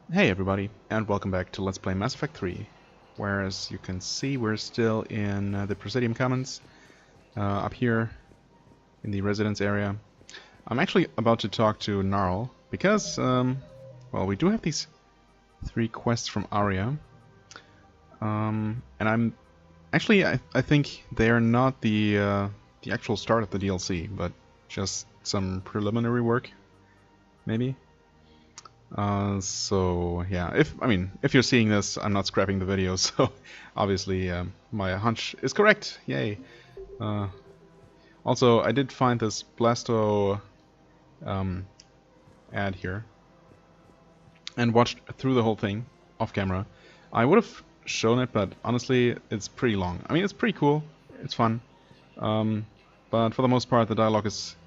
Hey everybody, and welcome back to Let's Play Mass Effect 3, where as you can see we're still in the Presidium Commons, up here in the residence area. I'm actually about to talk to Gnarl, because, well, we do have these 3 quests from Aria, and I think they're not the actual start of the DLC, but just some preliminary work, maybe? So yeah, if you're seeing this, I'm not scrapping the video, so obviously my hunch is correct. Yay! Uh, Also, I did find this Blasto ad here and watched through the whole thing off camera. I would have shown it, but honestly, it's pretty long. I mean, it's pretty cool, it's fun, but for the most part, the dialogue is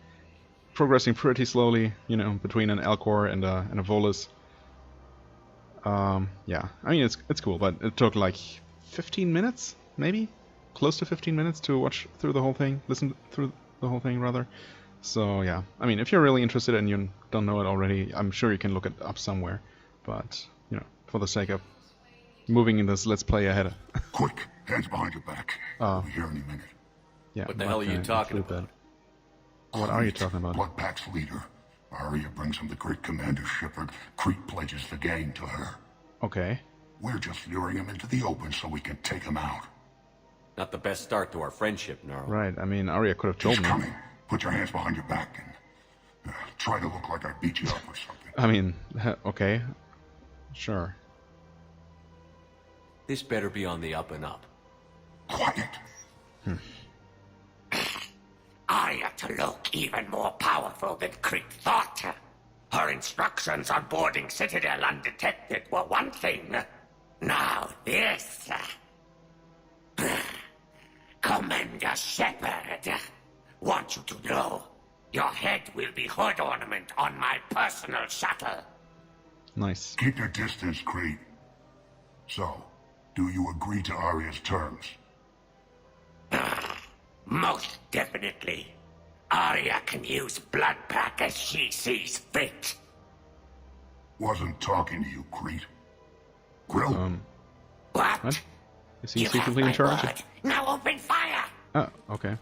progressing pretty slowly, you know, between an Elcor and a Volus. Yeah, I mean it's cool, but it took like 15 minutes, maybe? Close to 15 minutes to watch through the whole thing, listen through the whole thing rather. So yeah, I mean if you're really interested and you don't know it already, I'm sure you can look it up somewhere. But, you know, for the sake of moving in this Let's Play ahead. Quick, hands behind your back. We'll be here any minute. Yeah. What the hell are you talking about? What are you talking about? Blood Pack's leader. Aria brings him the great commander Shepard. Crete pledges the gang to her. Okay. We're just luring him into the open so we can take him out. Not the best start to our friendship, Gnarl. Right, I mean Arya could have told He's me. coming. Put your hands behind your back and try to look like I beat you up or something. I mean, okay. Sure. This better be on the up and up. Quiet. Arya to look even more powerful than Crete thought. Her instructions on boarding Citadel undetected were one thing. Now this. Commander Shepard, want you to know, your head will be hood ornament on my personal shuttle. Nice. Keep your distance, Crete. So, do you agree to Arya's terms? Most definitely. Arya can use Blood Pack as she sees fit. Wasn't talking to you, Crete. Grill? What? Is he You have secretly in my charge? word. Now open fire! Oh, okay.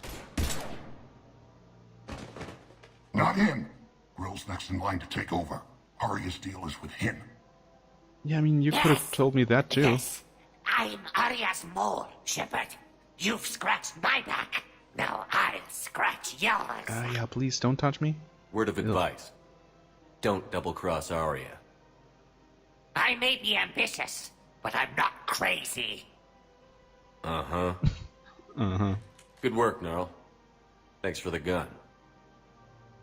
Not him. Grill's next in line to take over. Arya's deal is with him. Yeah, I mean, you could have Yes. told me that too. Yes. I'm Arya's mole, Shepard. You've scratched my back. Now I'll scratch yours. Yeah, please don't touch me. Word of advice. Don't double-cross Arya. I may be ambitious, but I'm not crazy. Uh-huh. Uh-huh. Good work, Gnarl. Thanks for the gun.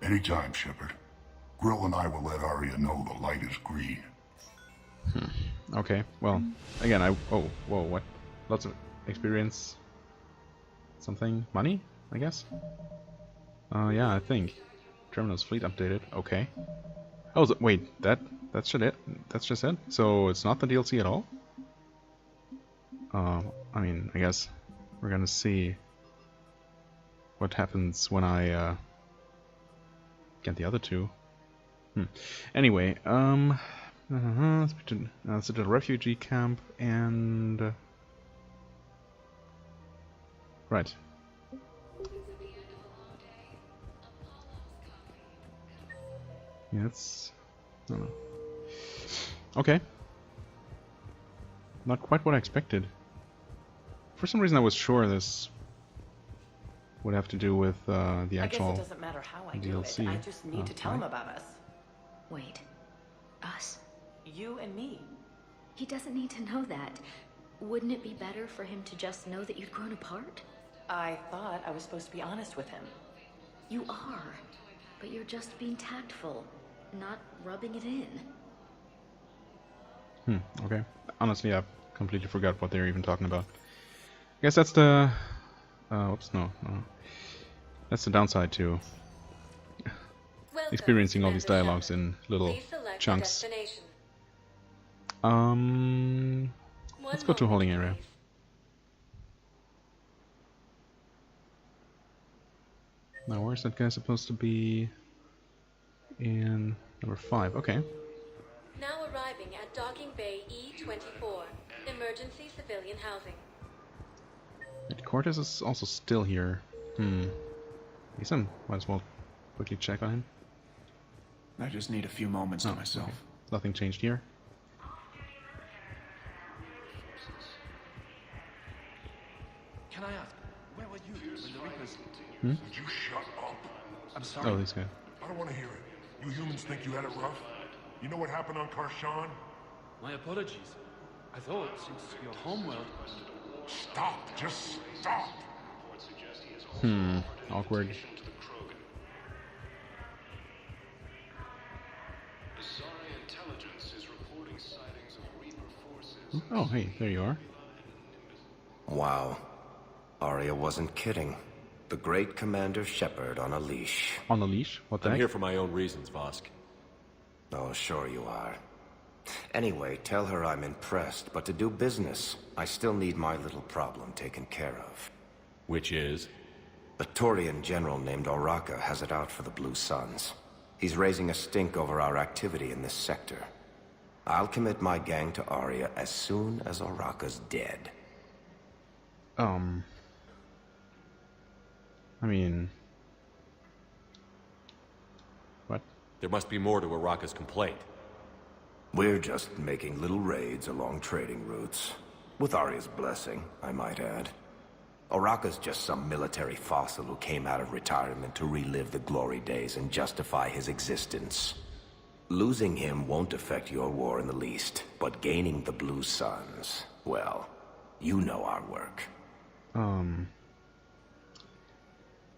Anytime, Shepard. Grill and I will let Arya know the light is green. Okay, well, again, oh, whoa, what? Lots of experience. Something? Money, I guess? Yeah, I think. Terminus fleet updated. Okay. Oh, wait, that's just it? So it's not the DLC at all? I mean, I guess we're gonna see what happens when I get the other two. Anyway, it's a refugee camp and right. Yeah, it's I don't know. Okay. Not quite what I expected. For some reason I was sure this would have to do with the actual I guess it doesn't matter how I do it. DLC. I just need to tell him right? about us. Wait. Us? You and me. He doesn't need to know that. Wouldn't it be better for him to just know that you'd grown apart? I thought I was supposed to be honest with him. You are. But you're just being tactful, not rubbing it in. Okay. Honestly, I completely forgot what they're even talking about. I guess that's the... oops, no. That's the downside to experiencing all these dialogues in little chunks. Let's go to holding area. Now, where's that guy supposed to be? In number 5, okay. Now arriving at Docking Bay E-24. Emergency civilian housing. Cortez is also still here. Guess I might as well quickly check on him. I just need a few moments to myself. Okay. Nothing changed here. Can I ask, where were you when the Reapers... Would you shut up? I'm sorry. Oh, this guy. I don't want to hear it. You humans think you had it rough? You know what happened on Karshan? My apologies. I thought, since your homeworld... Stop! Just stop! Awkward. Oh, hey, there you are. Wow. Arya wasn't kidding. The great Commander Shepard on a leash. On the leash? What the I'm heck? here for my own reasons, Vosk. Oh, sure you are. Anyway, tell her I'm impressed, but to do business, I still need my little problem taken care of. Which is? A Turian general named Oraka has it out for the Blue Suns. He's raising a stink over our activity in this sector. I'll commit my gang to Arya as soon as Oraka's dead. I mean... What? There must be more to Araka's complaint. We're just making little raids along trading routes. With Arya's blessing, I might add. Oraka's just some military fossil who came out of retirement to relive the glory days and justify his existence. Losing him won't affect your war in the least, but gaining the Blue Suns, well, you know our work.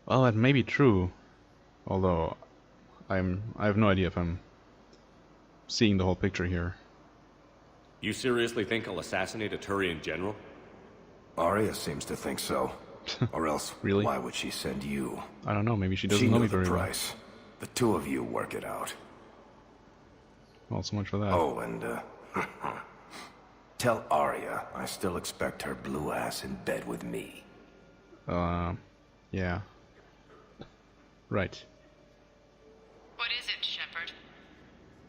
Well, that may be true. Although, I have no idea if I'm seeing the whole picture here. You seriously think I'll assassinate a Turian general? Arya seems to think so. Or else, Really? why would she send you? I don't know, maybe she doesn't She know knew me the very well. price. The two of you work it out. Well, so much for that. Oh, and, tell Arya I still expect her blue ass in bed with me. Yeah. Right. What is it, Shepard?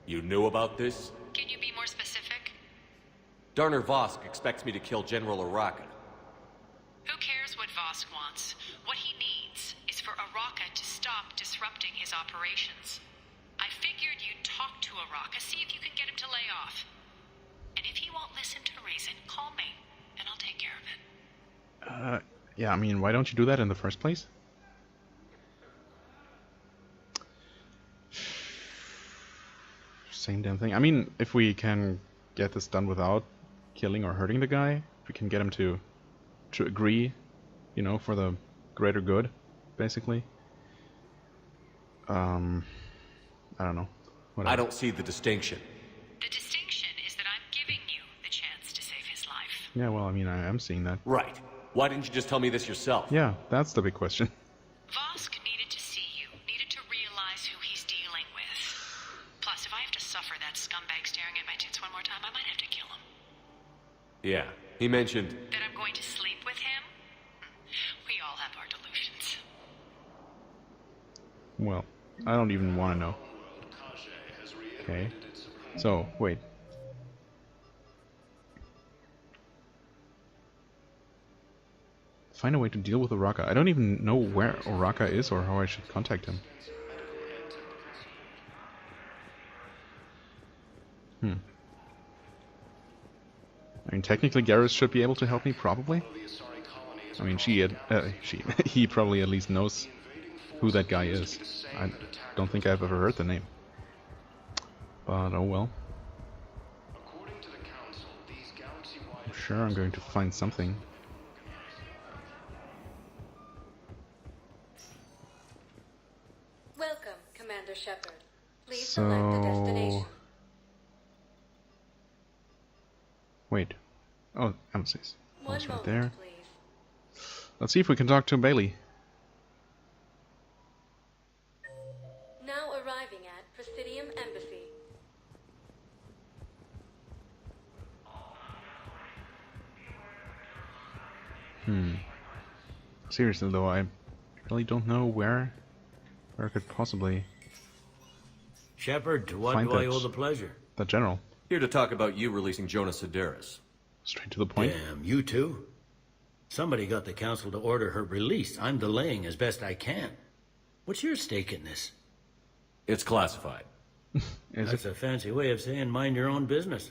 You knew about this? Can you be more specific? Darner Vosk expects me to kill General Oraka. Who cares what Vosk wants? What he needs is for Oraka to stop disrupting his operations. I figured you'd talk to Oraka, see if you can get him to lay off. And if he won't listen to reason, call me, and I'll take care of it. Yeah, I mean, why don't you do that in the first place? Same damn thing. I mean, if we can get this done without killing or hurting the guy, if we can get him to agree, you know, for the greater good, basically. I don't know. Whatever. I don't see the distinction. The distinction is that I'm giving you the chance to save his life. Yeah, well, I mean, I am seeing that. Right. Why didn't you just tell me this yourself? Yeah, that's the big question. Vosk needed to see you, needed to realize who he's dealing with. Plus, if I have to suffer that scumbag staring at my tits one more time, I might have to kill him. Yeah. He mentioned... That I'm going to sleep with him? We all have our delusions. Well, I don't even want to know. Okay. So, wait. Find a way to deal with Oraka. I don't even know where Oraka is or how I should contact him. I mean, technically Garrus should be able to help me, probably. I mean, he probably at least knows who that guy is. I don't think I've ever heard the name. But oh well. I'm sure I'm going to find something. Welcome, Commander Shepard. Please select a destination. Wait. Oh, embassies. One That's right moment, there. please. Let's see if we can talk to Bailey. Now arriving at Presidium Embassy. Seriously though, I really don't know where I could possibly Shepard, to what find do I that owe the pleasure? the general. Here to talk about you releasing Jonas Sedaris. Straight to the point. Damn, you too? Somebody got the council to order her release. I'm delaying as best I can. What's your stake in this? It's classified. That's a fancy way of saying mind your own business.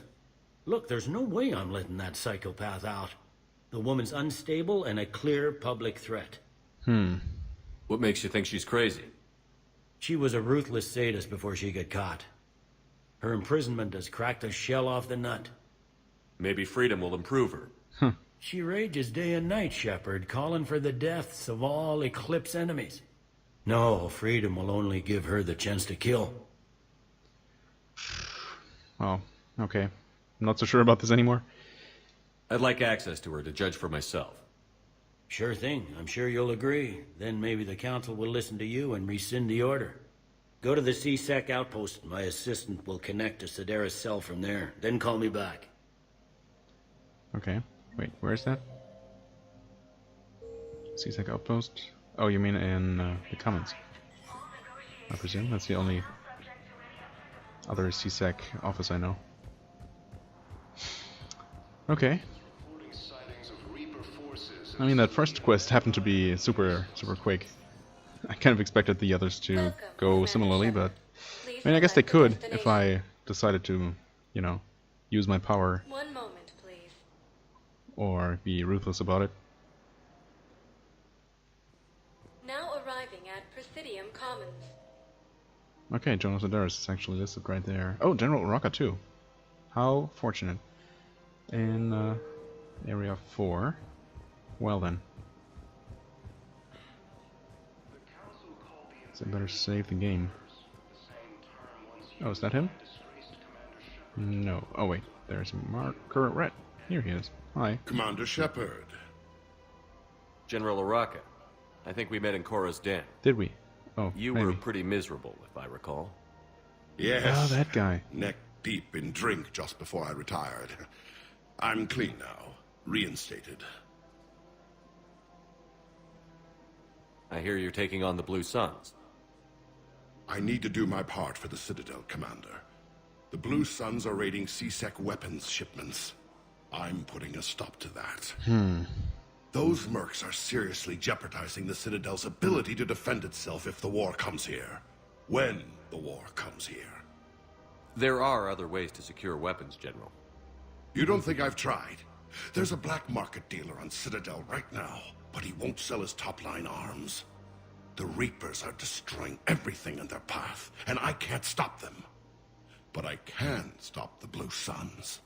Look, there's no way I'm letting that psychopath out. The woman's unstable and a clear public threat. What makes you think she's crazy? She was a ruthless sadist before she got caught. Her imprisonment has cracked the shell off the nut. Maybe freedom will improve her. She rages day and night, Shepard, calling for the deaths of all Eclipse enemies. No, freedom will only give her the chance to kill. Oh, okay. I'm not so sure about this anymore. I'd like access to her to judge for myself. Sure thing. I'm sure you'll agree. Then maybe the council will listen to you and rescind the order. Go to the C-Sec outpost. My assistant will connect to Sedaris' cell from there. Then call me back. Okay. Wait, where is that? C-Sec outpost? Oh, you mean in the comments? I presume that's the only other C-Sec office I know. Okay. I mean, that first quest happened to be super quick. I kind of expected the others to go similarly, but I mean, I guess they could if I decided to, you know, use my power. One moment, please. Or be ruthless about it. Now arriving at Presidium Commons. Okay, Jonas Sedaris is actually listed right there. Oh, General Uraka too. How fortunate. In Area 4. Well then. So I better save the game. Oh, is that him? No. Oh wait, there's Marker Red. Here he is. Hi. Commander Shepard. General Uraka. I think we met in Korra's den. Did we? Oh, you maybe. were pretty miserable, if I recall. Yes. Oh, that guy. Neck deep in drink just before I retired. I'm clean now. Reinstated. I hear you're taking on the Blue Suns. I need to do my part for the Citadel, Commander. The Blue Suns are raiding C-Sec weapons shipments. I'm putting a stop to that. Those mercs are seriously jeopardizing the Citadel's ability to defend itself if the war comes here. When the war comes here. There are other ways to secure weapons, General. You don't think I've tried? There's a black market dealer on Citadel right now, but he won't sell his top-line arms. The Reapers are destroying everything in their path, and I can't stop them. But I can stop the Blue Suns.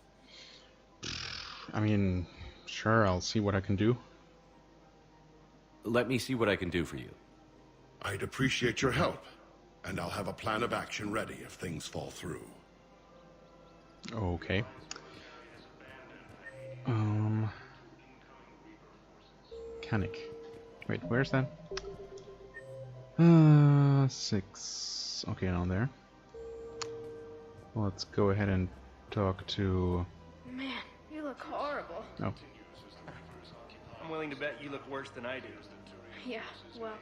I mean, sure, I'll see what I can do. Let me see what I can do for you. I'd appreciate your help, and I'll have a plan of action ready if things fall through. Okay. Mechanic. Wait, where's that? 6. Okay, on there. Let's go ahead and talk to... Man, you look horrible. Oh. I'm willing to bet you look worse than I do. Yeah, well,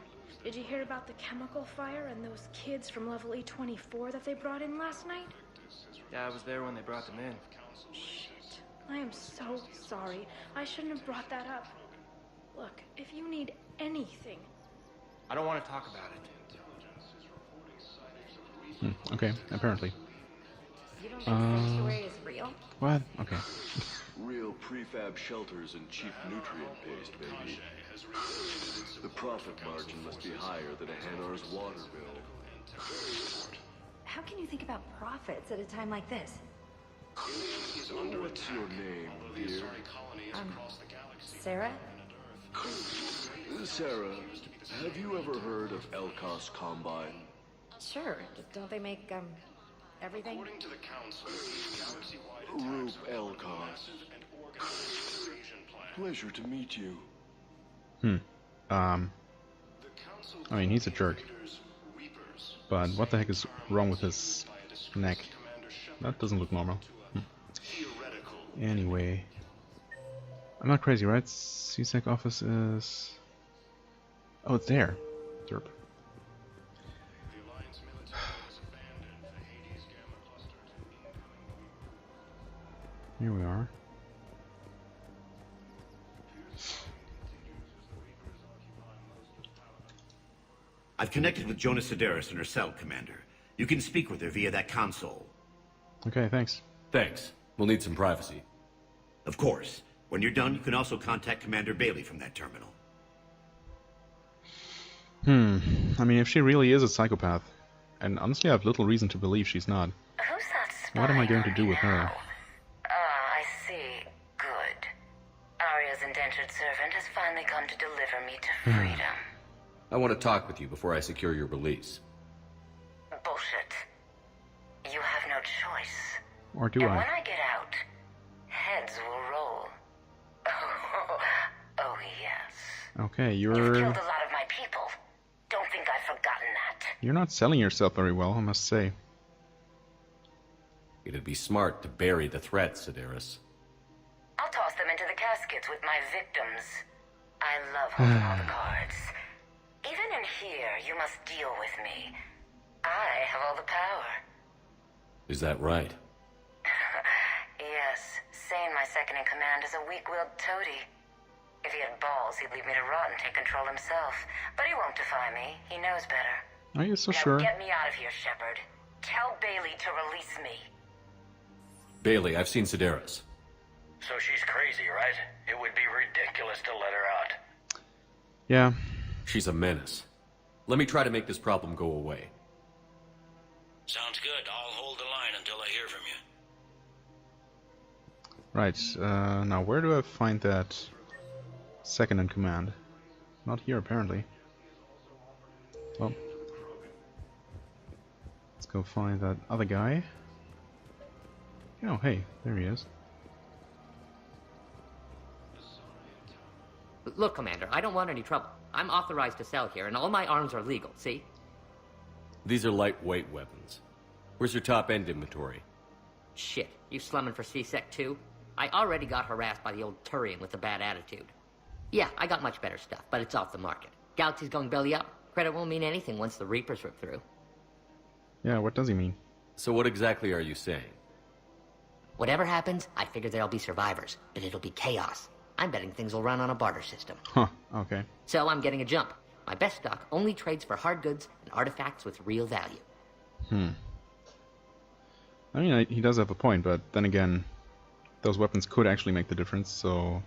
did you hear about the chemical fire and those kids from level E24 that they brought in last night? Yeah, I was there when they brought them in. Shit. I am so sorry. I shouldn't have brought that up. Look, if you need anything... I don't want to talk about it. Okay, apparently. You don't think sanctuary is real? What? Okay. Real prefab shelters and cheap nutrient paste, baby. The profit margin must be higher than a Hanar's water bill. How can you think about profits at a time like this? What's your name, dear? Sarah? Sarah, have you ever heard of Elkos Combine? Sure. Don't they make, everything? Rube Elkos. Pleasure to meet you. I mean, he's a jerk. But what the heck is wrong with his neck? That doesn't look normal. Anyway. I'm not crazy, right? C-Sec office is... Oh, it's there. Derp. Here we are. I've connected with Jonah Sedaris in her cell, Commander. You can speak with her via that console. Okay, thanks. Thanks. We'll need some privacy. Of course. When you're done, you can also contact Commander Bailey from that terminal. I mean, if she really is a psychopath, and honestly I have little reason to believe she's not, Who's that spy what am I going to on do me with her? now? I see. Good. Arya's indentured servant has finally come to deliver me to freedom. I want to talk with you before I secure your release. Bullshit. You have no choice. Or do and I? when I get out, heads will roll. Oh yes. Okay, You've killed you're a lot of my people. Don't think I've forgotten that. you're not selling yourself very well, I must say. It'd be smart to bury the threat, Sedaris. I'll toss them into the caskets with my victims. I love holding all the cards. Even in here, you must deal with me. I have all the power. Is that right? Yes, Sane, my second-in-command, is a weak-willed toady. If he had balls, he'd leave me to rot and take control himself. But he won't defy me. He knows better. Are you so now sure? Get me out of here, Shepard. Tell Bailey to release me. Bailey, I've seen Sedaris. So she's crazy, right? It would be ridiculous to let her out. Yeah. She's a menace. Let me try to make this problem go away. Sounds good. I'll hold the line until I hear from you. Right, now where do I find that second in command? Not here, apparently. Well, let's go find that other guy. Oh, hey, there he is. Look, Commander, I don't want any trouble. I'm authorized to sell here, and all my arms are legal, see? These are lightweight weapons. Where's your top-end inventory? Shit, you slumming for C-Sec too? I already got harassed by the old Turian with a bad attitude. Yeah, I got much better stuff, but it's off the market. Galaxy's going belly up. Credit won't mean anything once the Reapers rip through. Yeah, what does he mean? So what exactly are you saying? Whatever happens, I figure there'll be survivors, but it'll be chaos. I'm betting things will run on a barter system. Huh, okay. So I'm getting a jump. My best stock only trades for hard goods and artifacts with real value. I mean, he does have a point, but then again, those weapons could actually make the difference, so...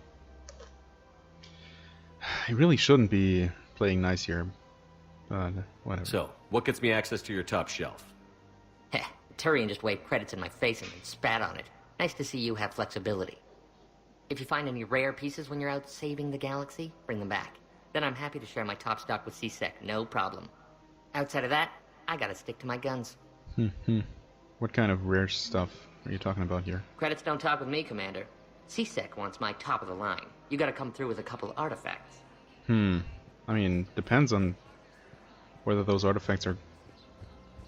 I really shouldn't be playing nice here, but whatever. So, what gets me access to your top shelf? Heh, Turian just waved credits in my face and then spat on it. Nice to see you have flexibility. If you find any rare pieces when you're out saving the galaxy, bring them back. Then I'm happy to share my top stock with C-Sec, no problem. Outside of that, I gotta stick to my guns. What kind of rare stuff are you talking about here? Credits don't talk with me, Commander. C-Sec wants my top of the line. You gotta come through with a couple of artifacts. I mean, depends on whether those artifacts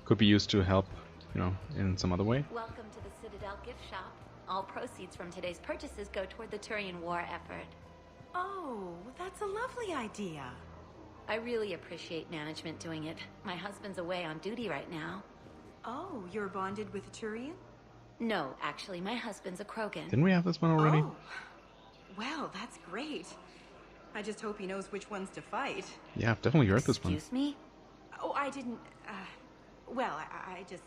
could be used to help, you know, in some other way. Welcome to the Citadel gift shop. All proceeds from today's purchases go toward the Turian war effort. Oh, that's a lovely idea. I really appreciate management doing it. My husband's away on duty right now. Oh, you're bonded with a Turian? No, actually, my husband's a Krogan. Didn't we have this one already? Oh. Well, that's great. I just hope he knows which ones to fight. Yeah, I've definitely heard this one. Excuse me? Oh, I didn't, well, I just...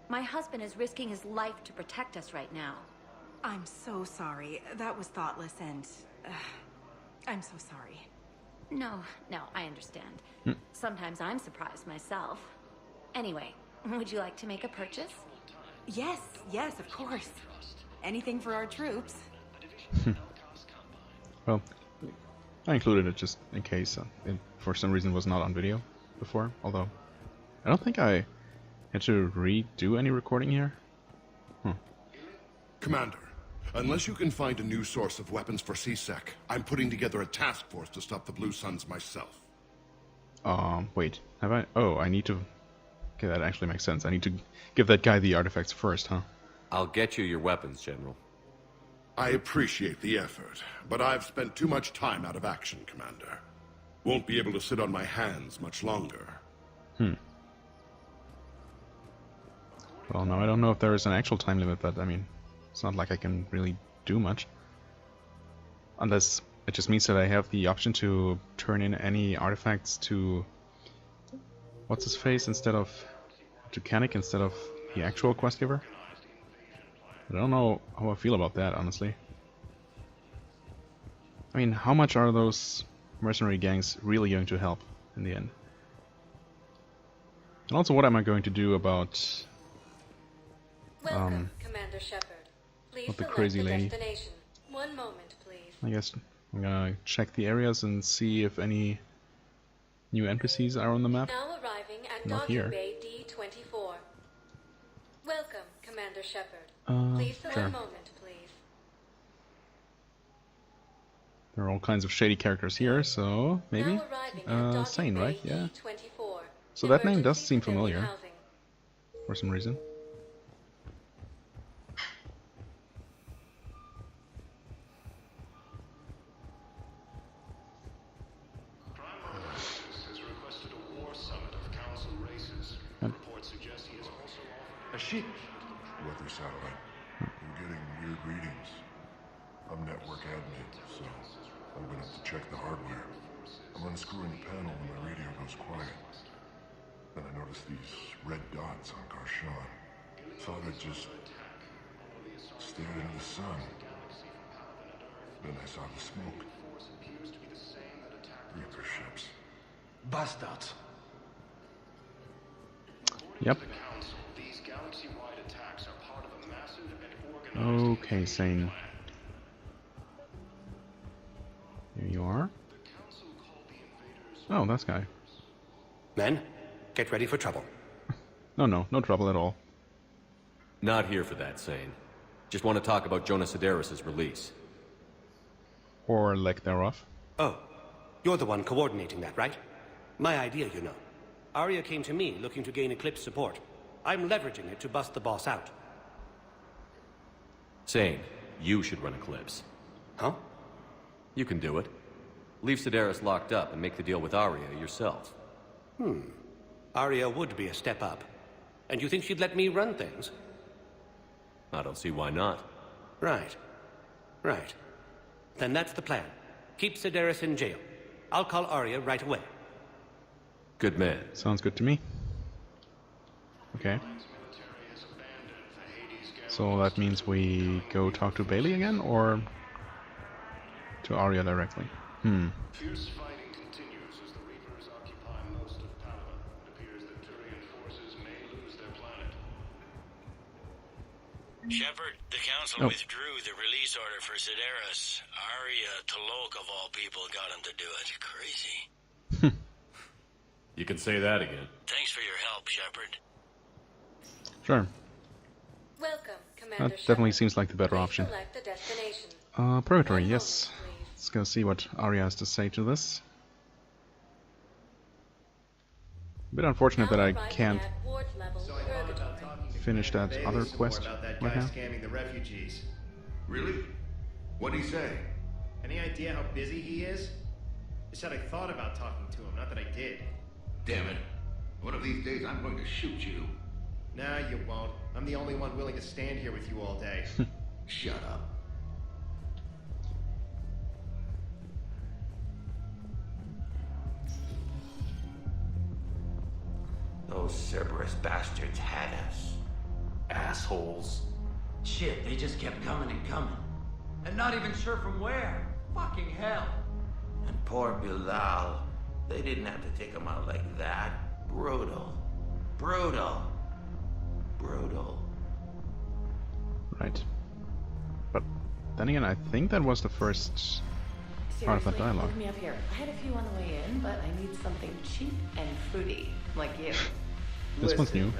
My husband is risking his life to protect us right now. I'm so sorry. That was thoughtless and... I'm so sorry. No, I understand. Sometimes I'm surprised myself. Anyway, would you like to make a purchase? Yes, of course. Anything for our troops. Well, I included it just in case it for some reason was not on video before, although I don't think I had to redo any recording here. Commander, unless you can find a new source of weapons for C-Sec, I'm putting together a task force to stop the Blue Suns myself. Wait, have I? Oh, I need to... Okay, that actually makes sense. I need to give that guy the artifacts first, huh? I'll get you your weapons, General. I appreciate the effort, but I've spent too much time out of action, Commander. Won't be able to sit on my hands much longer. Well, no, I don't know if there is an actual time limit, but I mean, It's not like I can really do much. Unless it just means that I have the option to turn in any artifacts to... what's his face instead of... to Kanik instead of the actual quest giver. I don't know how I feel about that, honestly. I mean, how much are those mercenary gangs really going to help in the end? And also, what am I going to do about... Welcome, Commander Shepard. Please not the select crazy the lady. destination. 1 moment, please. I guess I'm gonna check the areas and see if any new NPCs are on the map. Now arriving at Not Docking here. Bay D24. Welcome, Commander Shepard. Please select sure. 1 moment, please. There are all kinds of shady characters here, so maybe? Now arriving at Docking Sane, Bay right? Yeah. D24. So that name does Emergency seem civilian familiar. housing. For some reason. A ship. Weather satellite. We're getting weird readings. I'm network admin, so I'm gonna have to check the hardware. I'm unscrewing the panel when my radio goes quiet. Then I noticed these red dots on Karshan. Thought I'd just stared into the sun. Then I saw the smoke. Reaper ships. Bastards. Yep. Okay, Sane. Here you are. Oh, that's guy. Men, get ready for trouble. No trouble at all. Not here for that, Sane. Just want to talk about Jonas Sedaris' release. Or lack thereof. Oh, you're the one coordinating that, right? My idea, you know. Arya came to me looking to gain Eclipse support. I'm leveraging it to bust the boss out. Sane, you should run Eclipse. Huh? You can do it. Leave Sedaris locked up and make the deal with Arya yourself. Arya would be a step up. And you think she'd let me run things? I don't see why not. Right. Then that's the plan. Keep Sedaris in jail. I'll call Arya right away. Good man. Sounds good to me. Okay. So that means we go talk to Bailey again, or to Arya directly? Fierce fighting continues as the Reapers occupy most of Palaven. It appears that Turian forces may lose their planet. Shepard, the Council withdrew the release order for Sedaris. Arya Tolok, of all people, got him to do it. Crazy. You can say that again. Thanks for your help, Shepard. Sure. Welcome, Commander That definitely seems like the better Please option. select the destination. Purgatory, yes. Let's go see what Arya has to say to this. A bit unfortunate that I can't finish that other quest right now. Scamming the refugees. Really? What'd he say? Any idea how busy he is? He said I thought about talking to him, not that I did. Damn it. One of these days I'm going to shoot you. Nah, you won't. I'm the only one willing to stand here with you all day. Shut up. Those Cerberus bastards had us. Assholes. Shit, they just kept coming and coming. And not even sure from where. Fucking hell. And poor Bilal. They didn't have to take him out like that. Brutal. Right. But then again, I think that was the first part of that dialogue. Hold me up here. I had a few on the way in, but I need something cheap and fruity, like you. This one's new.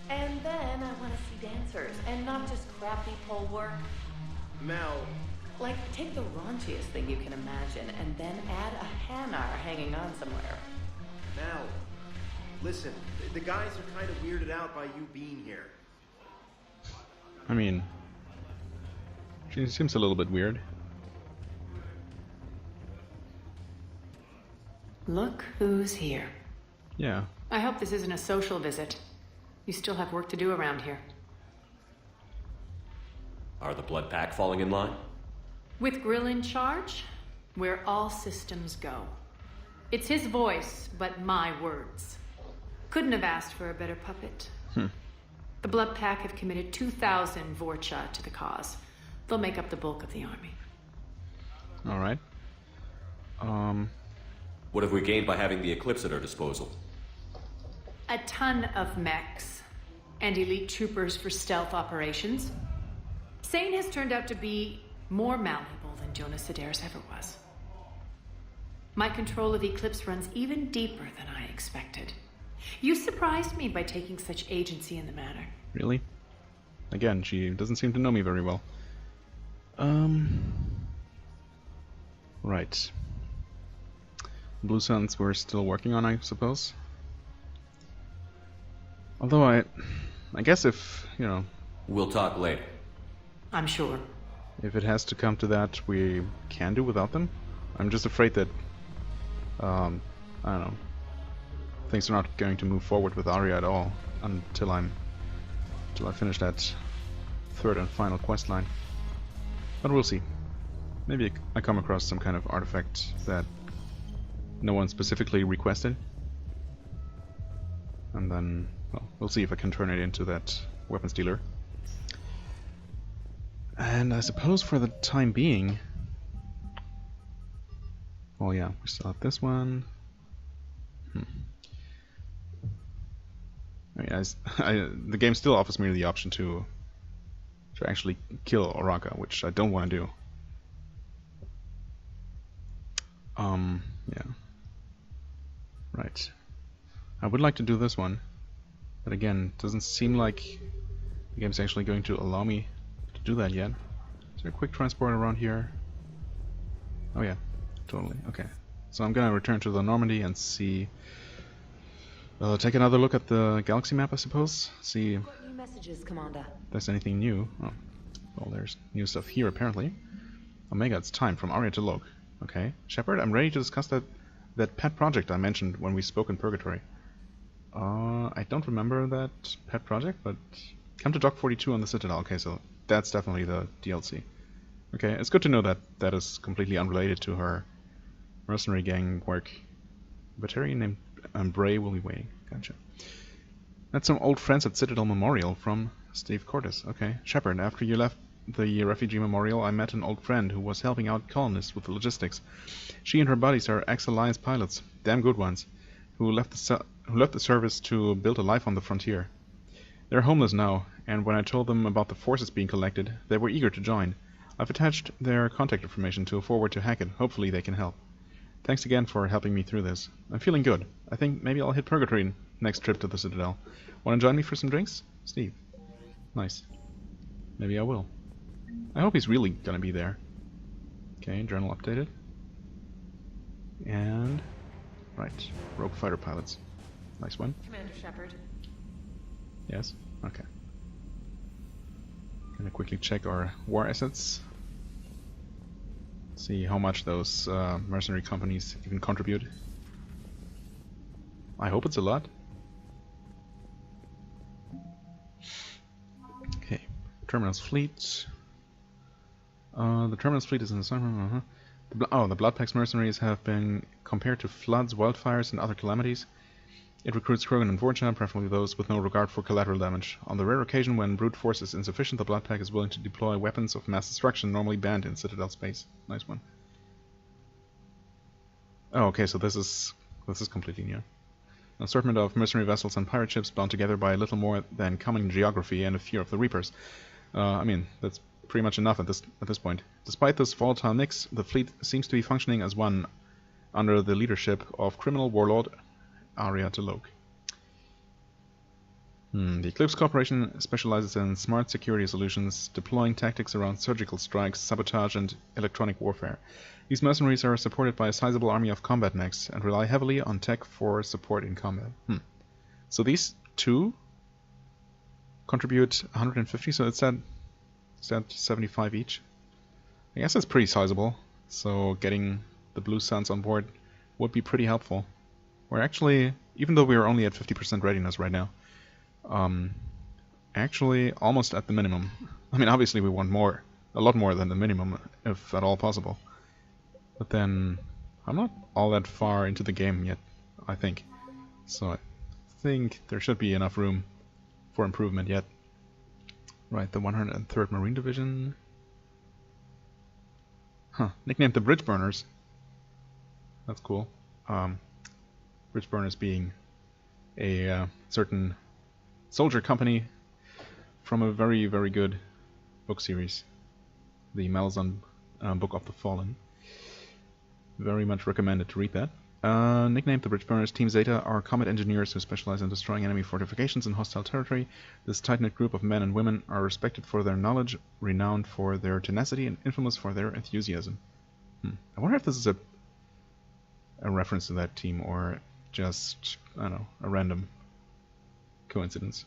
And then I want to see dancers, and not just crappy pole work. Mel. Like, take the raunchiest thing you can imagine, and then add a Hanar hanging on somewhere. Mel. Listen, the guys are kind of weirded out by you being here. I mean, she seems a little bit weird. Look who's here. Yeah. I hope this isn't a social visit. You still have work to do around here. Are the Blood Pack falling in line? With Grill in charge, where all systems go. It's his voice, but my words. Couldn't have asked for a better puppet. The Blood Pack have committed 2,000 Vorcha to the cause. They'll make up the bulk of the army. Alright. What have we gained by having the Eclipse at our disposal? A ton of mechs and elite troopers for stealth operations. Sane has turned out to be more malleable than Jonas Sedaris ever was. My control of Eclipse runs even deeper than I expected. You surprised me by taking such agency in the matter. Really? Again, she doesn't seem to know me very well. Right. Blue Suns we're still working on, I suppose. Although I guess if, you know... We'll talk later. I'm sure. If it has to come to that, we can do without them. I'm just afraid that, I don't know, things are not going to move forward with Arya at all until I finish that third and final quest line. But we'll see. Maybe I come across some kind of artifact that no one specifically requested. And then, well, we'll see if I can turn it into that weapons dealer. And I suppose for the time being... Oh yeah, we still have this one. I mean, the game still offers me the option to actually kill Oraka, which I don't want to do. Yeah. Right. I would like to do this one, but again, it doesn't seem like the game's actually going to allow me to do that yet. Is there a quick transport around here? Oh yeah, totally. Okay. So I'm gonna return to the Normandy and see... take another look at the galaxy map, I suppose. See Got new messages, Commander. if there's anything new. Oh, well, there's new stuff here apparently. Omega, it's time from Arya to Loke. Okay. Shepard, I'm ready to discuss that pet project I mentioned when we spoke in Purgatory. I don't remember that pet project, but come to Dock 42 on the Citadel. Okay, so that's definitely the DLC. Okay, it's good to know that that is completely unrelated to her mercenary gang work. A veteran named Bray will be waiting. Gotcha. That's some old friends at Citadel Memorial from Steve Cordes. Okay. Shepard, after you left the refugee memorial, I met an old friend who was helping out colonists with the logistics. She and her buddies are ex-Alliance pilots, damn good ones, who left the service to build a life on the frontier. They're homeless now, and when I told them about the forces being collected, they were eager to join. I've attached their contact information to a forward to Hackett. Hopefully they can help. Thanks again for helping me through this. I'm feeling good. I think maybe I'll hit Purgatory next trip to the Citadel. Want to join me for some drinks? Steve. Nice. Maybe I will. I hope he's really gonna be there. Okay, journal updated. And... right. Rogue fighter pilots. Nice one. Commander Shepard. Yes? Okay. Gonna quickly check our war assets. See how much those mercenary companies even contribute. I hope it's a lot. Okay. Terminus fleet. The Terminus fleet is in the... the Bloodpack's mercenaries have been compared to floods, wildfires, and other calamities. It recruits Krogan and Vorcha, preferably those with no regard for collateral damage. On the rare occasion when brute force is insufficient, the Bloodpack is willing to deploy weapons of mass destruction normally banned in Citadel space. Nice one. Oh, okay, so this is completely new. An assortment of mercenary vessels and pirate ships bound together by a little more than common geography and a fear of the Reapers. I mean, that's pretty much enough at this point. Despite this volatile mix, the fleet seems to be functioning as one under the leadership of criminal warlord Arya to Loke. The Eclipse Corporation specializes in smart security solutions, deploying tactics around surgical strikes, sabotage, and electronic warfare. These mercenaries are supported by a sizable army of combat mechs and rely heavily on tech for support in combat. So these two contribute 150, so it's at 75 each. I guess that's pretty sizable, so getting the Blue Suns on board would be pretty helpful. We're actually, even though we are only at 50% readiness right now, actually almost at the minimum I mean, obviously we want more. A lot more than the minimum, if at all possible. But then, I'm not all that far into the game yet, I think. So I think there should be enough room for improvement yet. Right, the 103rd Marine Division. Huh, nicknamed the Bridge Burners. That's cool. Bridge Burners being a certain soldier company from a very, very good book series. The Malazan Book of the Fallen. Very much recommended to read that. Nicknamed the Bridge Burners, Team Zeta are combat engineers who specialize in destroying enemy fortifications in hostile territory. This tight-knit group of men and women are respected for their knowledge, renowned for their tenacity, and infamous for their enthusiasm. I wonder if this is a reference to that team, or just, I don't know, a random coincidence.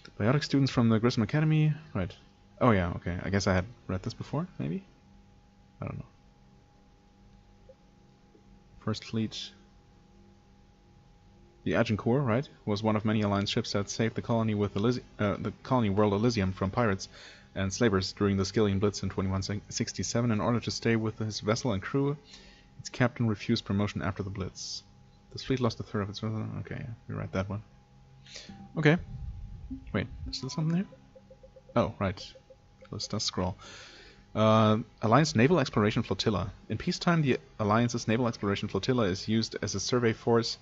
The biotic students from the Grissom Academy, right. Oh yeah, okay, I guess I had read this before, maybe? I don't know. First Fleet. The Agincourt, right, was one of many Alliance ships that saved the colony with the colony world Elysium from pirates and slavers during the Skillian Blitz in 2167. In order to stay with his vessel and crew, its captain refused promotion after the Blitz. This fleet lost a third of its... Okay, we read that one. Okay. Wait, is there something there? Oh, right. Let's just scroll. Alliance Naval Exploration Flotilla. In peacetime, the Alliance's Naval Exploration Flotilla is used as a survey force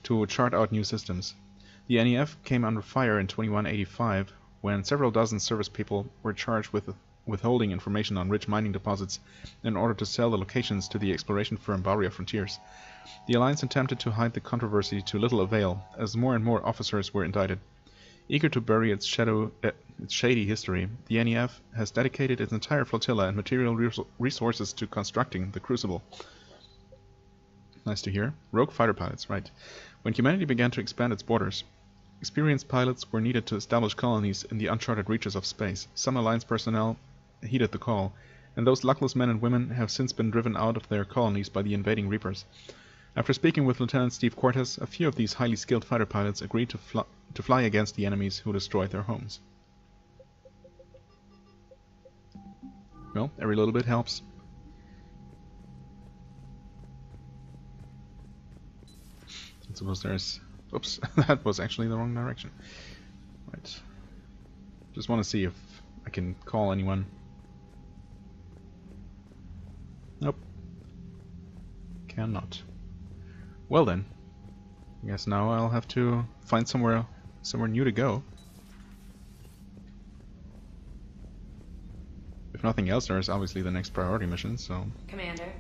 to chart out new systems. The NEF came under fire in 2185 when several dozen service people were charged with withholding information on rich mining deposits in order to sell the locations to the exploration firm Baria Frontiers. The Alliance attempted to hide the controversy to little avail, as more and more officers were indicted. Eager to bury its shady history, the NEF has dedicated its entire flotilla and material resources to constructing the Crucible. Nice to hear. Rogue fighter pilots, right. When humanity began to expand its borders, experienced pilots were needed to establish colonies in the uncharted reaches of space. Some Alliance personnel heeded the call, and those luckless men and women have since been driven out of their colonies by the invading Reapers. After speaking with Lieutenant Steve Cortez, a few of these highly skilled fighter pilots agreed to fly against the enemies who destroyed their homes. Well, every little bit helps. I suppose there's... Oops, that was actually the wrong direction. Right. Just want to see if I can call anyone. Nope. Cannot. Well then, I guess now I'll have to find somewhere new to go. If nothing else, there's obviously the next priority mission, so... Commander?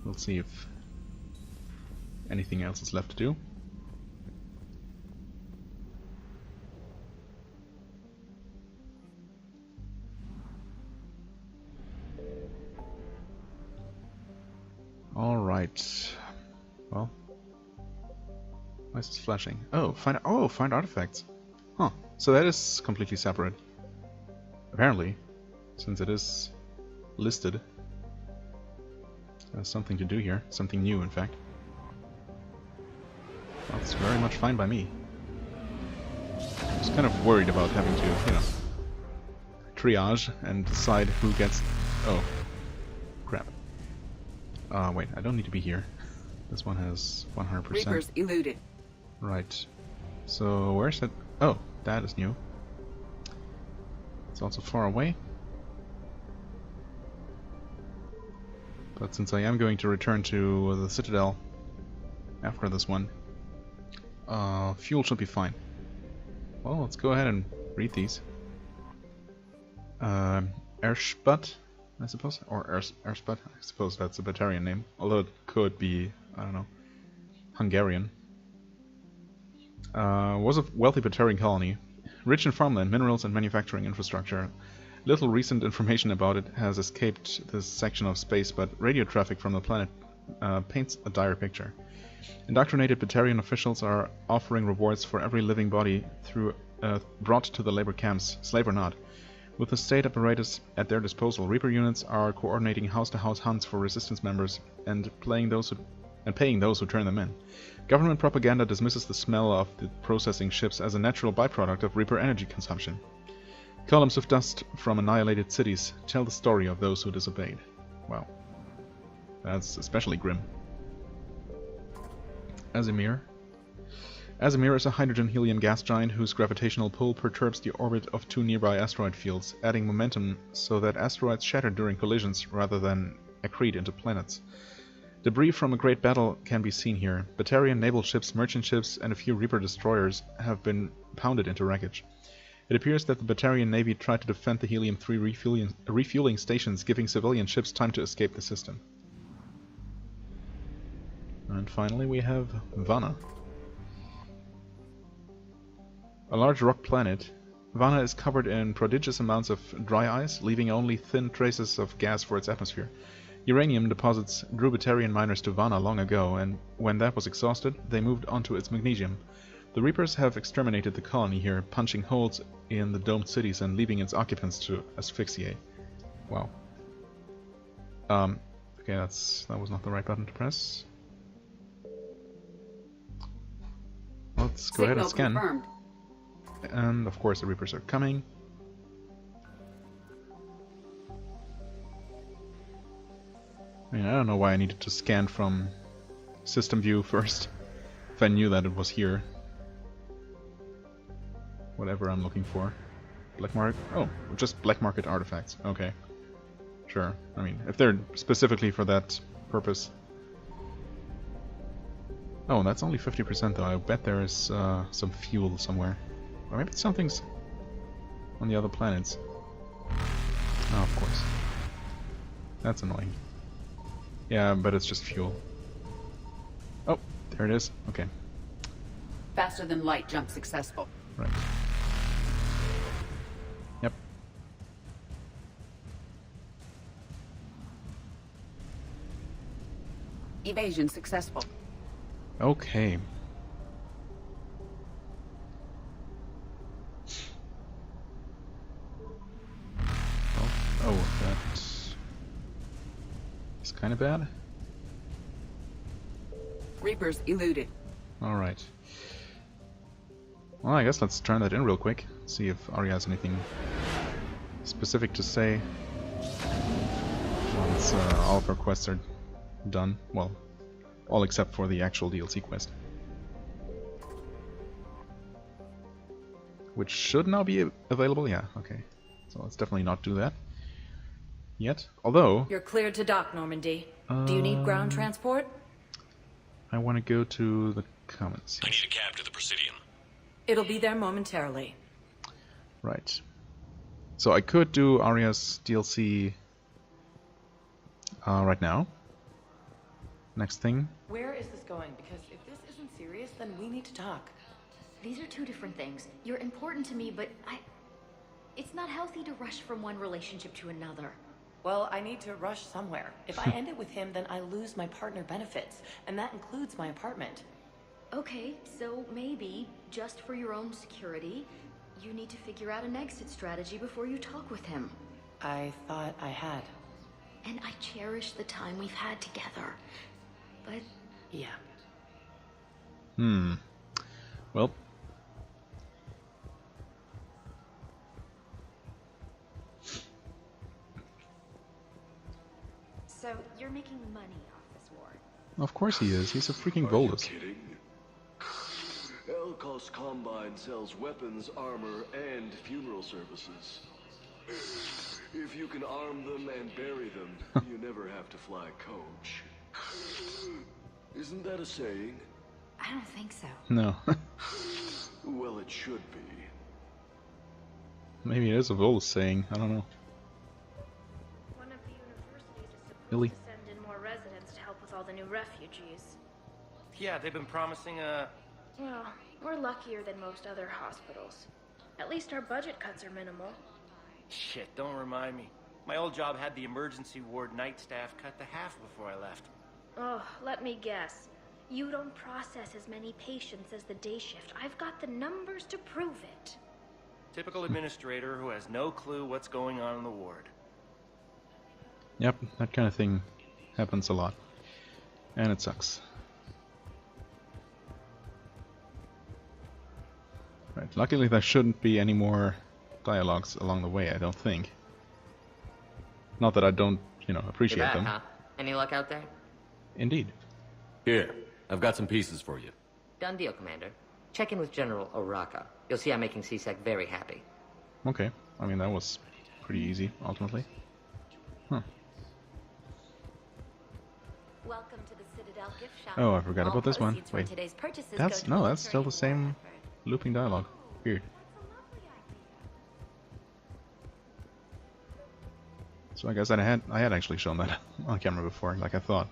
We'll see if anything else is left to do. Alright. Well. Why is this flashing? Oh, find artifacts. Huh. So that is completely separate. Apparently. Since it is listed. There's something to do here. Something new, in fact. That's very much fine by me. I was kind of worried about having to, you know, triage and decide who gets... Oh. Crap. Wait, I don't need to be here. This one has 100%. Reapers eluded. Right. So, where's that? Oh, that is new. It's also far away. But since I am going to return to the Citadel after this one, fuel should be fine. Well, let's go ahead and read these. Ersput, I suppose, or Ersput. I suppose that's a Batarian name, although it could be, I don't know, Hungarian. Was a wealthy Batarian colony, rich in farmland, minerals, and manufacturing infrastructure. Little recent information about it has escaped this section of space, but radio traffic from the planet paints a dire picture. Indoctrinated Batarian officials are offering rewards for every living body brought to the labor camps, slave or not. With the state apparatus at their disposal, Reaper units are coordinating house-to-house hunts for resistance members and playing those who and paying those who turn them in. Government propaganda dismisses the smell of the processing ships as a natural byproduct of Reaper energy consumption. Columns of dust from annihilated cities tell the story of those who disobeyed. Wow. That's especially grim. Azimir. Azimir is a hydrogen-helium gas giant whose gravitational pull perturbs the orbit of 2 nearby asteroid fields, adding momentum so that asteroids shatter during collisions rather than accrete into planets. Debris from a great battle can be seen here. Batarian naval ships, merchant ships, and a few Reaper destroyers have been pounded into wreckage. It appears that the Batarian Navy tried to defend the Helium-3 refueling stations, giving civilian ships time to escape the system. And finally we have Vana. A large rock planet, Vana is covered in prodigious amounts of dry ice, leaving only thin traces of gas for its atmosphere. Uranium deposits drew Batarian miners to Vana long ago, and when that was exhausted, they moved onto its magnesium. The Reapers have exterminated the colony here, punching holes in the domed cities and leaving its occupants to asphyxiate. Wow. Okay, that was not the right button to press. Let's go ahead and scan. Confirmed. And of course the Reapers are coming. I mean, I don't know why I needed to scan from system view first, if I knew that it was here. Whatever I'm looking for. Black market? Oh, just black market artifacts. Okay. Sure. I mean, if they're specifically for that purpose. Oh, that's only 50% though. I bet there is some fuel somewhere. Or maybe something's on the other planets. Oh, of course. That's annoying. Yeah, but it's just fuel. Oh, there it is. Okay. Faster than light jump successful. Right. Yep. Evasion successful. Okay. Oh, that is kind of bad. Reapers eluded. Alright. Well, I guess let's turn that in real quick. See if Arya has anything specific to say. Once all of our quests are done. Well, all except for the actual DLC quest. Which should now be available? Yeah, okay. So let's definitely not do that yet. Although... You're cleared to dock, Normandy. Do you need ground transport? I want to go to the comments. I need a cab to the Presidium. It'll be there momentarily. Right. So I could do Arya's DLC right now. Next thing. Where is this going? Because if this isn't serious, then we need to talk. These are two different things. You're important to me, but it's not healthy to rush from one relationship to another. Well, I need to rush somewhere. If I end it with him, then I lose my partner benefits, and that includes my apartment. Okay, so maybe, just for your own security, you need to figure out an exit strategy before you talk with him. I thought I had. And I cherish the time we've had together. But... yeah. Well... So, you're making money off this war? Of course he is. He's a freaking Volus. Kidding? Elkos Combine sells weapons, armor, and funeral services. If you can arm them and bury them, you never have to fly coach. Isn't that a saying? I don't think so. No. Well, it should be. Maybe it is a Volus saying. I don't know. One of the universities is supposed Really? to send in more residents to help with all the new refugees. Yeah, they've been promising Well, we're luckier than most other hospitals. At least our budget cuts are minimal. Shit, don't remind me. My old job had the emergency ward night staff cut to half before I left. Oh, let me guess. You don't process as many patients as the day shift. I've got the numbers to prove it. Typical administrator who has no clue what's going on in the ward. Yep, that kind of thing happens a lot. And it sucks. Alright, luckily there shouldn't be any more dialogues along the way, I don't think. Not that I don't, you know, appreciate You're back, them. huh? Any luck out there? Indeed. Here, I've got some pieces for you. Done deal, Commander. Check in with General Oraka. You'll see I'm making C-Sec very happy. Okay. I mean, that was pretty easy, ultimately. Huh. Welcome to the Citadel gift shop. Oh, I forgot about this one. Proceeds from Wait. today's purchases That's go no, towards that's still the same looping dialogue. Weird. So I guess I had actually shown that on camera before, like I thought.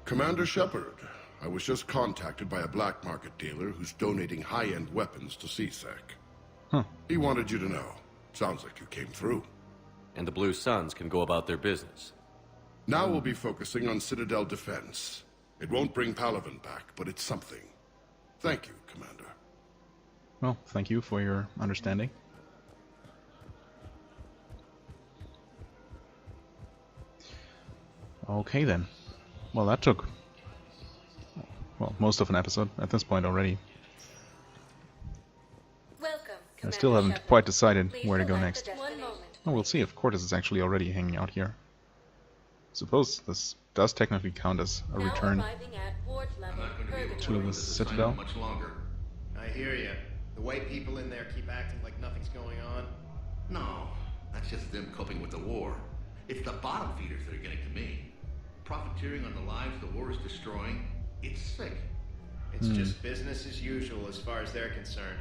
Commander Shepard, I was just contacted by a black market dealer who's donating high-end weapons to C-Sec. Huh. He wanted you to know. Sounds like you came through. And the Blue Suns can go about their business. Now we'll be focusing on Citadel defense. It won't bring Palaven back, but it's something. Thank you, Commander. Well, thank you for your understanding. Okay then. Well, that took, well, most of an episode at this point already. Welcome, I still haven't Shepard. quite decided Please where to go select next. the destination. Oh, we'll see if Cortez is actually already hanging out here. Suppose this does technically count as a return Arriving at ward level, to the Citadel. Much longer. I hear you. The white people in there keep acting like nothing's going on. No, that's just them coping with the war. It's the bottom feeders that are getting to me. Profiteering on the lives the war is destroying. It's sick. It's just business as usual as far as they're concerned.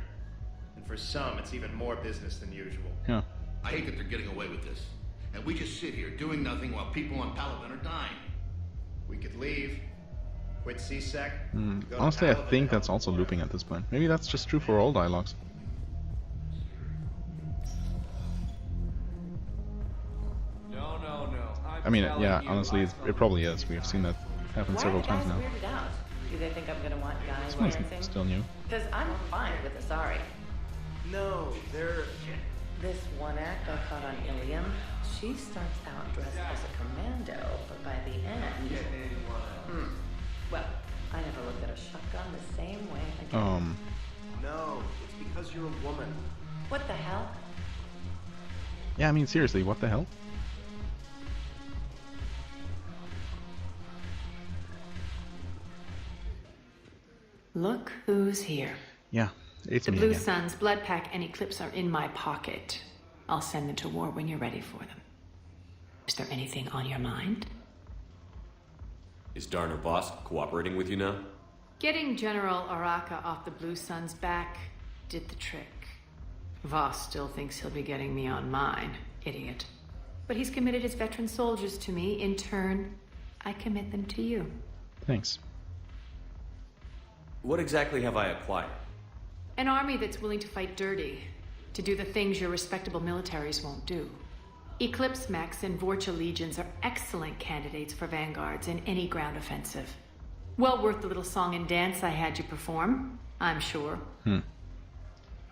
And for some, it's even more business than usual. Yeah. I hate that they're getting away with this. And we just sit here doing nothing while people on Palaven are dying. We could leave. Quit C-Sec. go to Honestly, I Palaven think and that's help also the war. looping at this point. Maybe that's just true for all dialogues. No. I mean, yeah, honestly, it probably is. We have seen that happen Why several are guys times now. weirded out? Do they think I'm gonna want guys This one's dancing? still new. Because I'm fine with Asari. No, they're... This one act I caught on Ilium, she starts out dressed as a commando, but by the end... Well, I never looked at a shotgun the same way again. No, it's because you're a woman. What the hell? Yeah, I mean, seriously, what the hell? Look who's here. Yeah, it's The me Blue again. Suns, Bloodpack, and Eclipse are in my pocket. I'll send them to war when you're ready for them. Is there anything on your mind? Is Darner Boss cooperating with you now? Getting General Oraka off the Blue Suns' back did the trick. Voss still thinks he'll be getting me on mine. Idiot. But he's committed his veteran soldiers to me. In turn, I commit them to you. Thanks. What exactly have I acquired? An army that's willing to fight dirty, to do the things your respectable militaries won't do. Eclipse mechs and Vorcha legions are excellent candidates for vanguards in any ground offensive. Well worth the little song and dance I had you perform, I'm sure.